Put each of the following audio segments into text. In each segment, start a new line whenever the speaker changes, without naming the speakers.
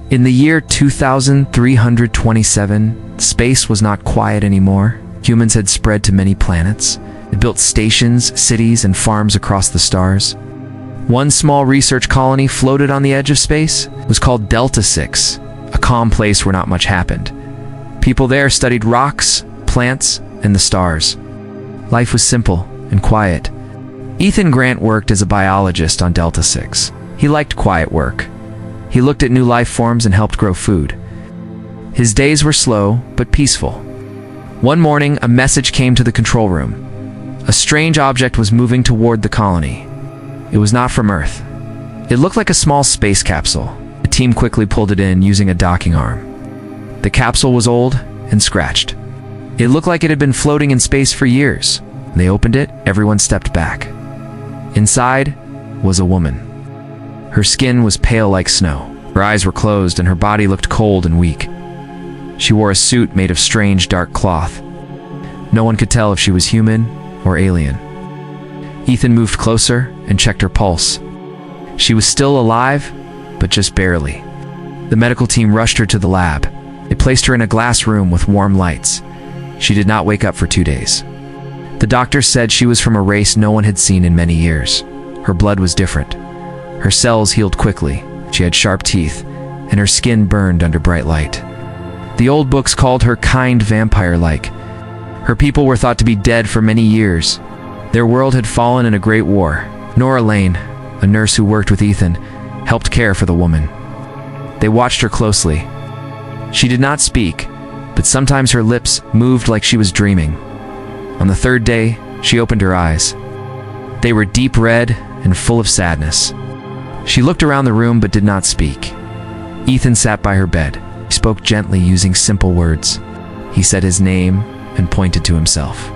In the year 2327, space was not quiet anymore. Humans had spread to many planets. They built stations, cities, and farms across the stars. One small research colony floated on the edge of space. It was called Delta 6, a calm place where not much happened. People there studied rocks, plants, and the stars. Life was simple and quiet. Ethan Grant worked as a biologist on Delta 6. He liked quiet work. He looked at new life forms and helped grow food. His days were slow, but peaceful. One morning, a message came to the control room. A strange object was moving toward the colony. It was not from Earth. It looked like a small space capsule. The team quickly pulled it in using a docking arm. The capsule was old and scratched. It looked like it had been floating in space for years. When they opened it, everyone stepped back. Inside was a woman. Her skin was pale like snow. Her eyes were closed and her body looked cold and weak. She wore a suit made of strange dark cloth. No one could tell if she was human or alien. Ethan moved closer and checked her pulse. She was still alive, but just barely. The medical team rushed her to the lab. They placed her in a glass room with warm lights. She did not wake up for 2 days. The doctor said she was from a race no one had seen in many years. Her blood was different. Her cells healed quickly. She had sharp teeth, and her skin burned under bright light. The old books called her kind vampire-like. Her people were thought to be dead for many years. Their world had fallen in a great war. Nora Lane, a nurse who worked with Ethan, helped care for the woman. They watched her closely. She did not speak, but sometimes her lips moved like she was dreaming. On the 3rd day, she opened her eyes. They were deep red and full of sadness. She looked around the room but did not speak. Ethan sat by her bed. He spoke gently using simple words. He said his name and pointed to himself.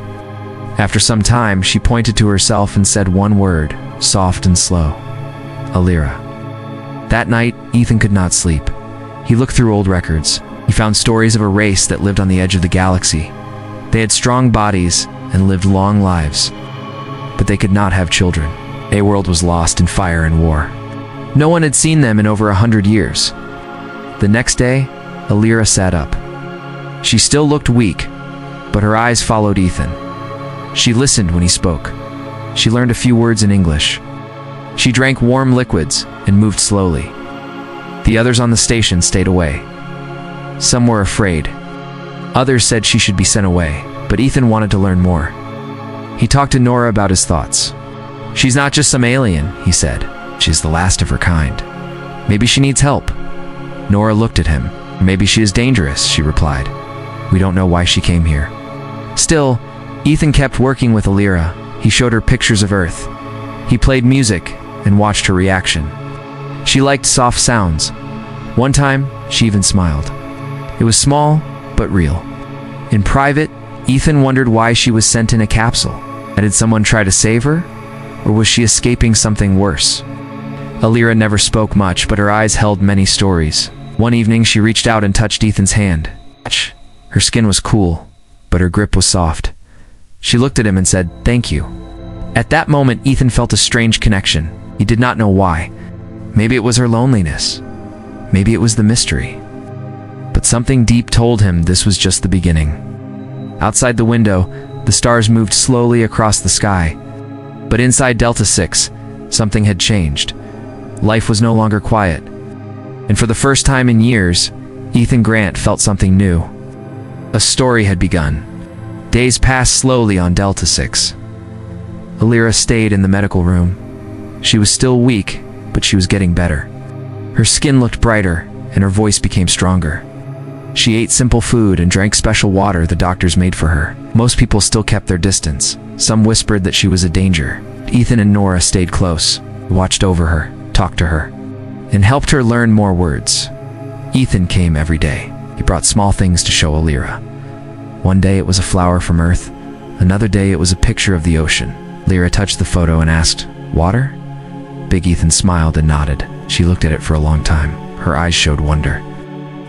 After some time, she pointed to herself and said one word, soft and slow. Alira. That night, Ethan could not sleep. He looked through old records. He found stories of a race that lived on the edge of the galaxy. They had strong bodies and lived long lives, but they could not have children. A world was lost in fire and war. No one had seen them in over 100 years. The next day, Alira sat up. She still looked weak, but her eyes followed Ethan. She listened when he spoke. She learned a few words in English. She drank warm liquids and moved slowly. The others on the station stayed away. Some were afraid. Others said she should be sent away, but Ethan wanted to learn more. He talked to Nora about his thoughts. She's not just some alien, he said. She's the last of her kind. Maybe she needs help. Nora looked at him. Maybe she is dangerous, she replied. We don't know why she came here. Still, Ethan kept working with Alira. He showed her pictures of Earth. He played music and watched her reaction. She liked soft sounds. One time, she even smiled. It was small, but real. In private, Ethan wondered why she was sent in a capsule. Did someone try to save her? Or was she escaping something worse? Alira never spoke much, but her eyes held many stories. One evening, she reached out and touched Ethan's hand. Her skin was cool, but her grip was soft. She looked at him and said, "Thank you." At that moment, Ethan felt a strange connection. He did not know why. Maybe it was her loneliness. Maybe it was the mystery. But something deep told him this was just the beginning. Outside the window, the stars moved slowly across the sky. But inside Delta 6, something had changed. Life was no longer quiet. And for the first time in years, Ethan Grant felt something new. A story had begun. Days passed slowly on Delta 6. Alira stayed in the medical room. She was still weak, but she was getting better. Her skin looked brighter, and her voice became stronger. She ate simple food and drank special water the doctors made for her. Most people still kept their distance. Some whispered that she was a danger. Ethan and Nora stayed close, watched over her, talked to her, and helped her learn more words. Ethan came every day. He brought small things to show Alira. One day it was a flower from Earth. Another day it was a picture of the ocean. Alira touched the photo and asked, "Water?" Big Ethan smiled and nodded. She looked at it for a long time. Her eyes showed wonder.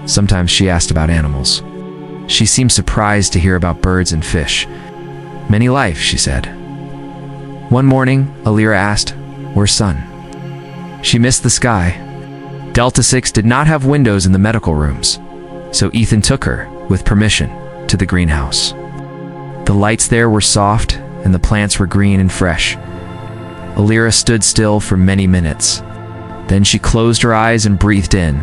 Sometimes she asked about animals. She seemed surprised to hear about birds and fish. "Many life," she said. One morning, Alira asked, "Where's sun?" She missed the sky. Delta 6 did not have windows in the medical rooms, so Ethan took her, with permission, to the greenhouse. The lights there were soft, and the plants were green and fresh. Alira stood still for many minutes. Then she closed her eyes and breathed in.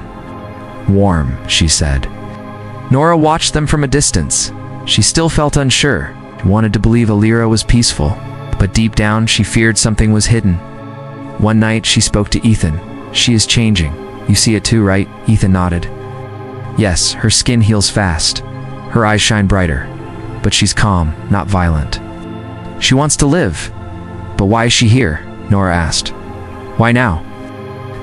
"Warm," she said. Nora watched them from a distance. She still felt unsure. She wanted to believe Alira was peaceful, but deep down she feared something was hidden. One night she spoke to Ethan. "She is changing. You see it too, right?" Ethan nodded. "Yes, her skin heals fast. Her eyes shine brighter. But she's calm, not violent. She wants to live." "But why is she here?" Nora asked. "Why now?"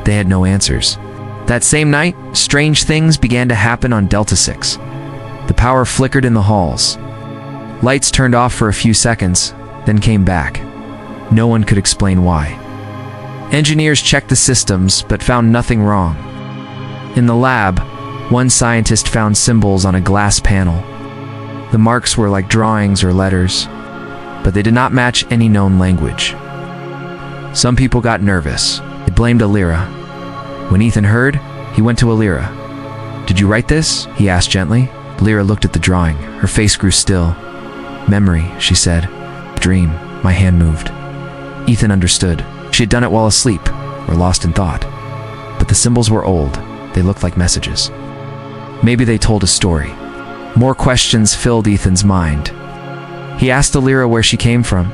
They had no answers. That same night, strange things began to happen on Delta 6. The power flickered in the halls. Lights turned off for a few seconds, then came back. No one could explain why. Engineers checked the systems, but found nothing wrong. In the lab, one scientist found symbols on a glass panel. The marks were like drawings or letters, but they did not match any known language. Some people got nervous. They blamed Alira. When Ethan heard, he went to Alira. "Did you write this?" he asked gently. Alira looked at the drawing. Her face grew still. "Memory," she said. "Dream." My hand moved. Ethan understood. She had done it while asleep, or lost in thought. But the symbols were old. They looked like messages. Maybe they told a story. More questions filled Ethan's mind. He asked Alira where she came from.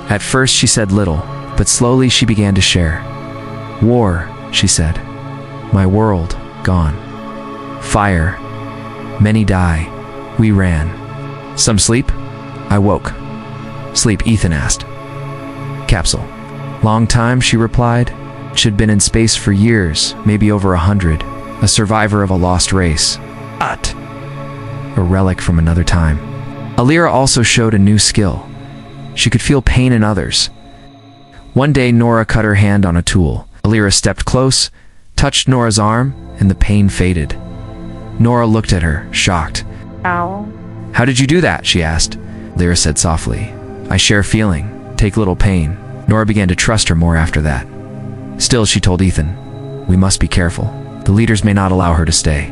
At first she said little, but slowly she began to share. "War," she said. "My world, gone. Fire. Many die. We ran. Some sleep?" I woke. "Sleep?" Ethan asked. "Capsule." "Long time," she replied. "She'd been in space for years, maybe over 100. A survivor of a lost race. Ut. A relic from another time." Alira also showed a new skill. She could feel pain in others. One day, Nora cut her hand on a tool. Alira stepped close, touched Nora's arm, and the pain faded. Nora looked at her, shocked.
"Ow."
"How did you do that?" she asked. Alira said softly, "I share feeling. Take little pain." Nora began to trust her more after that. Still, she told Ethan, "We must be careful. The leaders may not allow her to stay."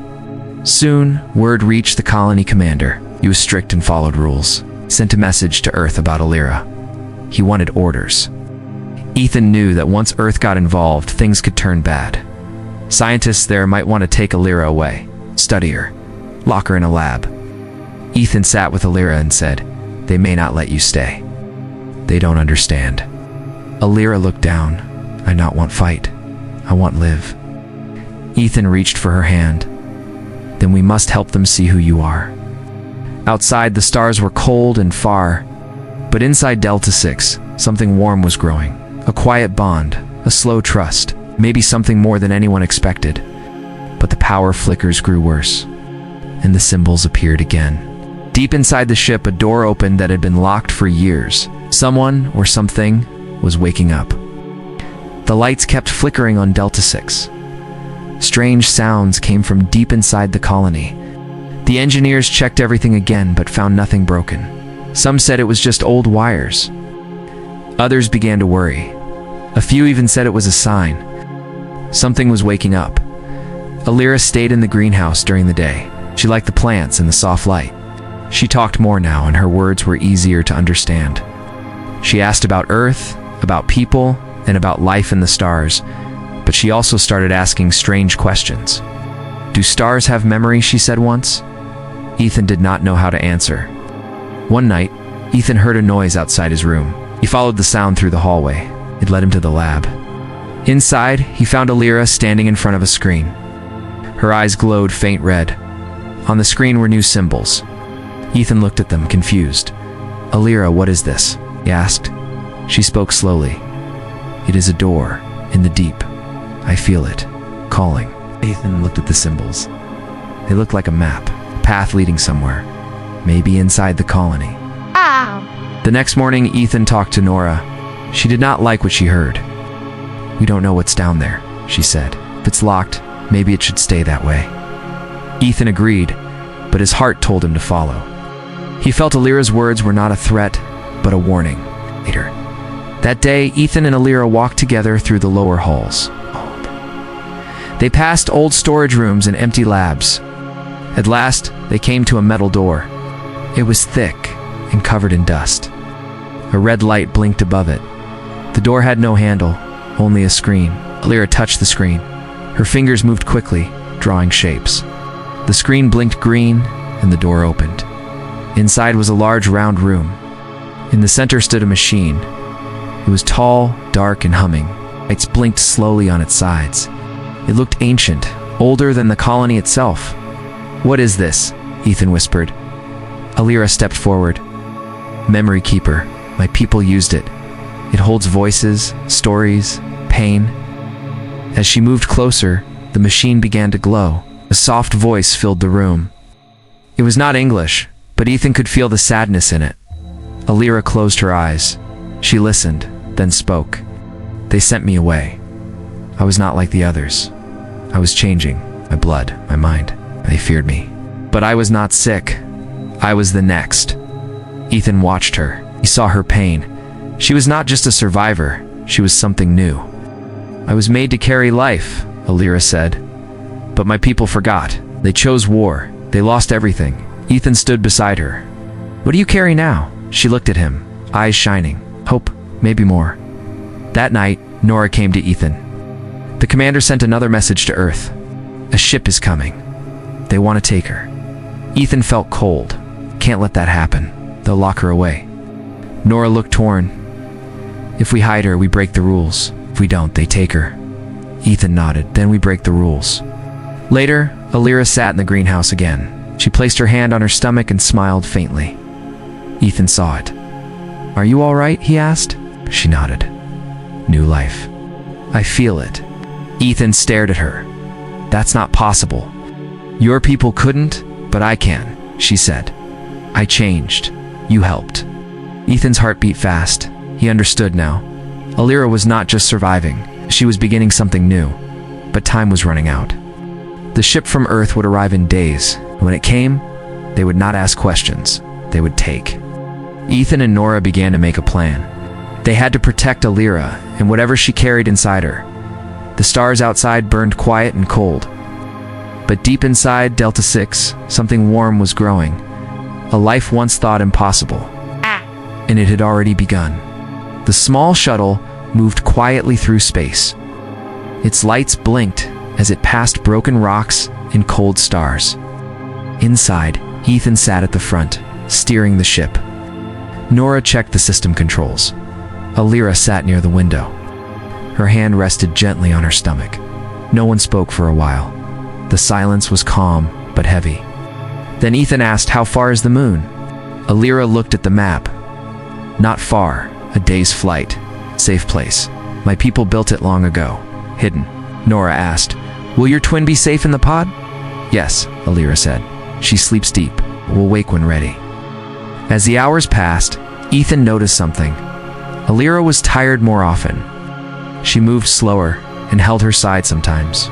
Soon, word reached the colony commander. He was strict and followed rules. Sent a message to Earth about Alira. He wanted orders. Ethan knew that once Earth got involved, things could turn bad. Scientists there might want to take Alira away, study her, lock her in a lab. Ethan sat with Alira and said, "They may not let you stay. They don't understand." Alira looked down. "I not want fight. I want live." Ethan reached for her hand. "Then we must help them see who you are." Outside, the stars were cold and far, but inside Delta 6, something warm was growing. A quiet bond, a slow trust, maybe something more than anyone expected. But the power flickers grew worse, and the symbols appeared again. Deep inside the ship, a door opened that had been locked for years. Someone, or something, was waking up. The lights kept flickering on Delta 6. Strange sounds came from deep inside the colony. The engineers checked everything again, but found nothing broken. Some said it was just old wires. Others began to worry. A few even said it was a sign. Something was waking up. Alira stayed in the greenhouse during the day. She liked the plants and the soft light. She talked more now, and her words were easier to understand. She asked about Earth, about people, and about life in the stars, but she also started asking strange questions. "Do stars have memory?" she said once. Ethan did not know how to answer. One night, Ethan heard a noise outside his room. He followed the sound through the hallway. It led him to the lab. Inside, he found Alira standing in front of a screen. Her eyes glowed faint red. On the screen were new symbols. Ethan looked at them, confused. "Alira, what is this?" he asked. She spoke slowly. "It is a door, in the deep. I feel it, calling." Ethan looked at the symbols. They looked like a map, a path leading somewhere, maybe inside the colony.
Ow.
The next morning, Ethan talked to Nora. She did not like what she heard. "We don't know what's down there," she said. "If it's locked, maybe it should stay that way." Ethan agreed, but his heart told him to follow. He felt Alira's words were not a threat, but a warning. Later. That day, Ethan and Alira walked together through the lower halls. They passed old storage rooms and empty labs. At last, they came to a metal door. It was thick and covered in dust. A red light blinked above it. The door had no handle, only a screen. Alira touched the screen. Her fingers moved quickly, drawing shapes. The screen blinked green, and the door opened. Inside was a large round room. In the center stood a machine. It was tall, dark, and humming. Lights blinked slowly on its sides. It looked ancient, older than the colony itself. "What is this?" Ethan whispered. Alira stepped forward. "Memory keeper. My people used it. It holds voices, stories, pain." As she moved closer, the machine began to glow. A soft voice filled the room. It was not English, but Ethan could feel the sadness in it. Alira closed her eyes. She listened, then spoke. "They sent me away. I was not like the others. I was changing, my blood, my mind. They feared me. But I was not sick. I was the next." Ethan watched her. He saw her pain. She was not just a survivor. She was something new. "I was made to carry life," Alira said. "But my people forgot. They chose war. They lost everything." Ethan stood beside her. "What do you carry now?" She looked at him, eyes shining. "Hope, maybe more." That night, Nora came to Ethan. "The commander sent another message to Earth. A ship is coming. They want to take her." Ethan felt cold. "Can't let that happen. They'll lock her away." Nora looked torn. "If we hide her, we break the rules. If we don't, they take her." Ethan nodded. "Then we break the rules." Later, Alira sat in the greenhouse again. She placed her hand on her stomach and smiled faintly. Ethan saw it. "Are you all right?" he asked. She nodded. "New life. I feel it." Ethan stared at her. "That's not possible." "Your people couldn't, but I can," she said. "I changed. You helped." Ethan's heart beat fast. He understood now. Alira was not just surviving. She was beginning something new. But time was running out. The ship from Earth would arrive in days. When it came, they would not ask questions. They would take. Ethan and Nora began to make a plan. They had to protect Alira and whatever she carried inside her. The stars outside burned quiet and cold. But deep inside Delta 6, something warm was growing. A life once thought impossible. And it had already begun. The small shuttle moved quietly through space. Its lights blinked as it passed broken rocks and cold stars. Inside, Ethan sat at the front, steering the ship. Nora checked the system controls. Alira sat near the window. Her hand rested gently on her stomach. No one spoke for a while. The silence was calm, but heavy. Then Ethan asked, "How far is the moon?" Alira looked at the map. "Not far, a day's flight. Safe place. My people built it long ago. Hidden." Nora asked, "Will your twin be safe in the pod?" "Yes," Alira said. "She sleeps deep. We'll wake when ready." As the hours passed, Ethan noticed something. Alira was tired more often. She moved slower and held her side sometimes.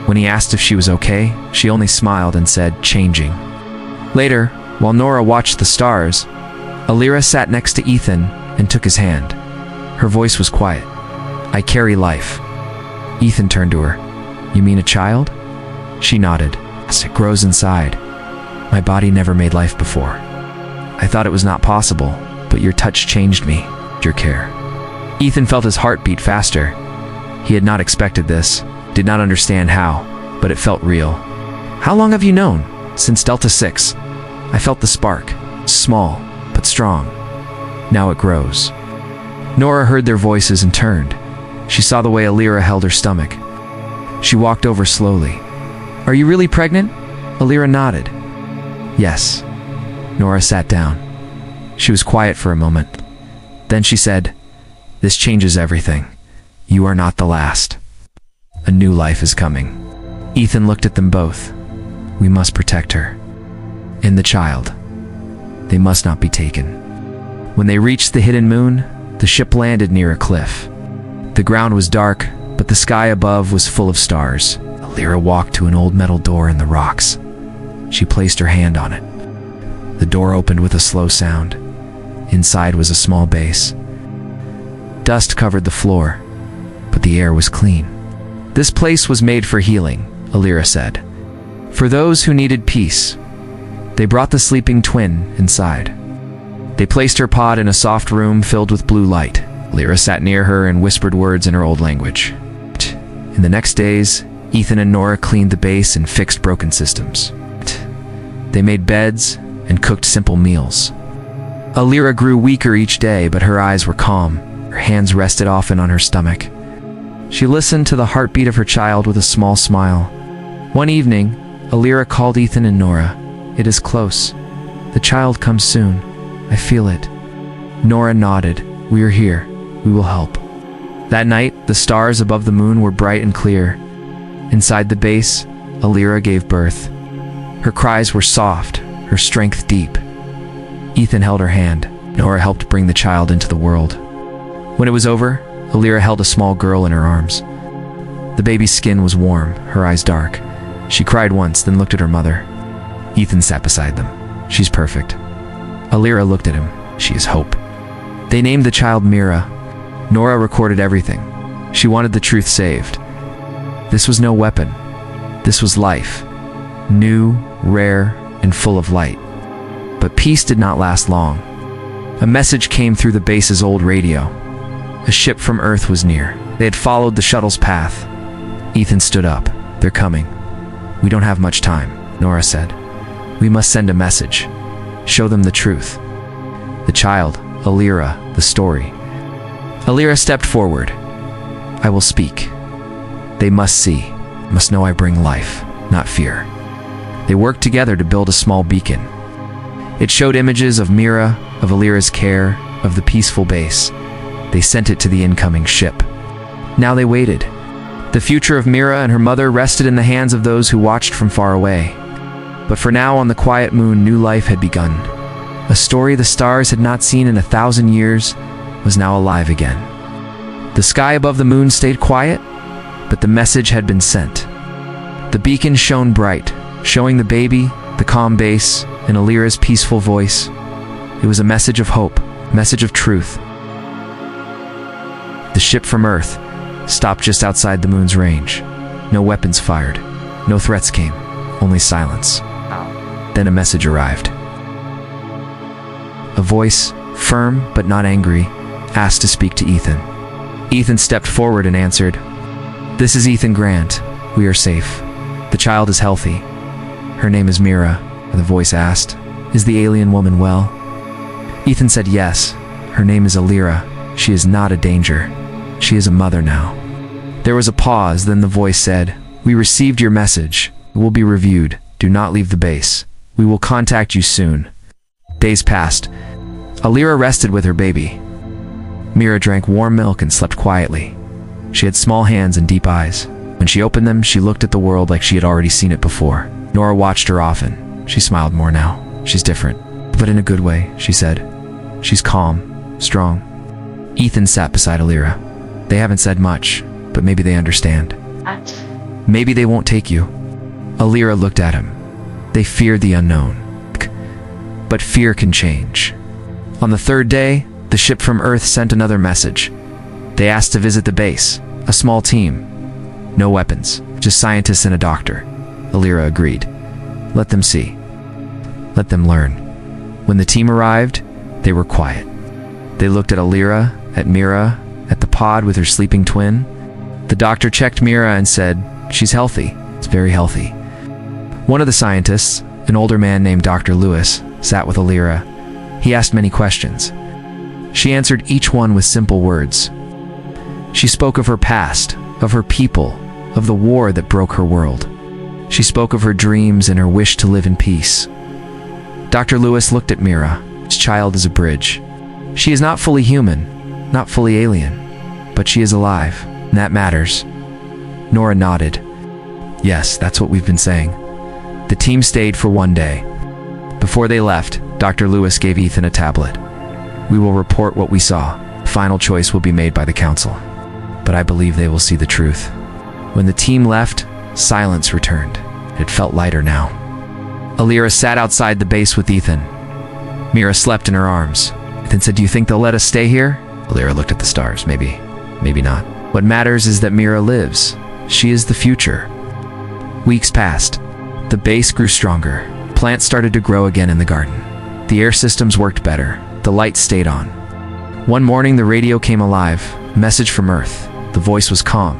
When he asked if she was okay, she only smiled and said, "Changing." Later, while Nora watched the stars, Alira sat next to Ethan and took his hand. Her voice was quiet. "I carry life." Ethan turned to her. "You mean a child?" She nodded. "Yes, it grows inside. My body never made life before. I thought it was not possible, but your touch changed me, your care." Ethan felt his heart beat faster. He had not expected this, did not understand how, but it felt real. "How long have you known?" "Since Delta 6. I felt the spark, small, but strong. Now it grows." Nora heard their voices and turned. She saw the way Alira held her stomach. She walked over slowly. "Are you really pregnant?" Alira nodded. "Yes." Nora sat down. She was quiet for a moment. Then she said, "This changes everything. You are not the last. A new life is coming." Ethan looked at them both. "We must protect her. And the child. They must not be taken." When they reached the hidden moon, the ship landed near a cliff. The ground was dark, but the sky above was full of stars. Alira walked to an old metal door in the rocks. She placed her hand on it. The door opened with a slow sound. Inside was a small base. Dust covered the floor, but the air was clean. This place was made for healing, Alira said. For those who needed peace. They brought the sleeping twin inside. They placed her pod in a soft room filled with blue light. Alira sat near her and whispered words in her old language. In the next days, Ethan and Nora cleaned the base and fixed broken systems. They made beds and cooked simple meals. Alira grew weaker each day, but her eyes were calm. Her hands rested often on her stomach. She listened to the heartbeat of her child with a small smile. One evening, Alira called Ethan and Nora. It is close. The child comes soon. I feel it. Nora nodded. We are here. We will help. That night, the stars above the moon were bright and clear. Inside the base, Alira gave birth. Her cries were soft, her strength deep. Ethan held her hand. Nora helped bring the child into the world. When it was over, Alira held a small girl in her arms. The baby's skin was warm, her eyes dark. She cried once, then looked at her mother. Ethan sat beside them. She's perfect. Alira looked at him. She is hope. They named the child Mira. Nora recorded everything. She wanted the truth saved. This was no weapon. This was life. New, rare, and full of light. But peace did not last long. A message came through the base's old radio. A ship from Earth was near. They had followed the shuttle's path. Ethan stood up. They're coming. We don't have much time, Nora said. We must send a message. Show them the truth. The child, Alira, the story. Alira stepped forward. I will speak. They must see, must know I bring life, not fear. They worked together to build a small beacon. It showed images of Mira, of Alira's care, of the peaceful base. They sent it to the incoming ship. Now they waited. The future of Mira and her mother rested in the hands of those who watched from far away. But for now, on the quiet moon, new life had begun. A story the stars had not seen in 1,000 years was now alive again. The sky above the moon stayed quiet, but the message had been sent. The beacon shone bright, showing the baby, the calm base, and Alira's peaceful voice. It was a message of hope, a message of truth. The ship from Earth stopped just outside the moon's range. No weapons fired, no threats came, only silence. Then a message arrived. A voice, firm but not angry, asked to speak to Ethan. Ethan stepped forward and answered, This is Ethan Grant. We are safe. The child is healthy. Her name is Mira, the voice asked. Is the alien woman well? Ethan said yes. Her name is Alira. She is not a danger. She is a mother now. There was a pause, then the voice said, We received your message. It will be reviewed. Do not leave the base. We will contact you soon. Days passed. Alira rested with her baby. Mira drank warm milk and slept quietly. She had small hands and deep eyes. When she opened them, she looked at the world like she had already seen it before. Nora watched her often. She smiled more now. She's different, but in a good way, she said. She's calm, strong. Ethan sat beside Alira. They haven't said much, but maybe they understand. Maybe they won't take you. Alira looked at him. They feared the unknown. But fear can change. On the third day, the ship from Earth sent another message. They asked to visit the base, a small team. No weapons, just scientists and a doctor. Alira agreed. Let them see. Let them learn. When the team arrived, they were quiet. They looked at Alira, at Mira, at the pod with her sleeping twin. The doctor checked Mira and said, She's healthy. It's very healthy. One of the scientists, an older man named Dr. Lewis, sat with Alira. He asked many questions. She answered each one with simple words. She spoke of her past, of her people, of the war that broke her world. She spoke of her dreams and her wish to live in peace. Dr. Lewis looked at Mira. His child is a bridge. She is not fully human, not fully alien, but she is alive, and that matters. Nora nodded. Yes, that's what we've been saying. The team stayed for one day. Before they left, Dr. Lewis gave Ethan a tablet. We will report what we saw. Final choice will be made by the council. But I believe they will see the truth. When the team left, silence returned. It felt lighter now. Alira sat outside the base with Ethan. Mira slept in her arms. Ethan said, Do you think they'll let us stay here? Alira looked at the stars. Maybe not. What matters is that Mira lives. She is the future. Weeks passed. The base grew stronger. Plants started to grow again in the garden. The air systems worked better. The lights stayed on. One morning, the radio came alive. Message from Earth. The voice was calm.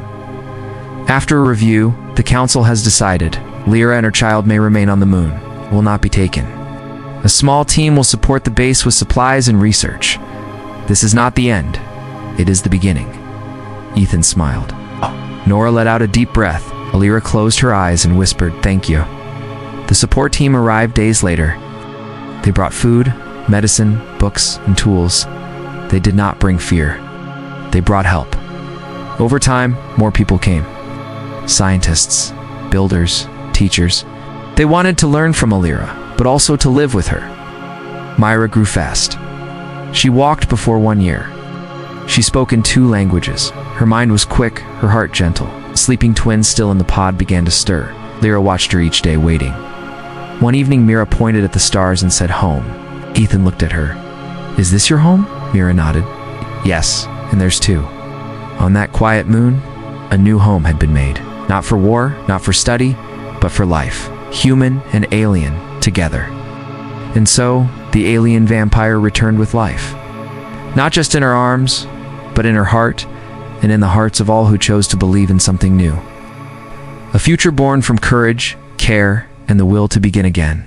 After a review, the council has decided Lyra and her child may remain on the moon, will not be taken. A small team will support the base with supplies and research. This is not the end. It is the beginning. Ethan smiled. Nora let out a deep breath. Lyra closed her eyes and whispered, "Thank you." The support team arrived days later. They brought food, medicine, books, and tools. They did not bring fear. They brought help. Over time, more people came. Scientists, builders, teachers. They wanted to learn from Lyra, but also to live with her. Myra grew fast. She walked before 1 year. She spoke in 2 languages. Her mind was quick, her heart gentle. Sleeping twins still in the pod began to stir. Lyra watched her each day, waiting. One evening, Mira pointed at the stars and said, "Home." Ethan looked at her. "Is this your home?" Mira nodded. "Yes, and there's 2. On that quiet moon, a new home had been made. Not for war, not for study, but for life. Human and alien together. And so, the alien vampire returned with life. Not just in her arms, but in her heart, and in the hearts of all who chose to believe in something new. A future born from courage, care, and the will to begin again.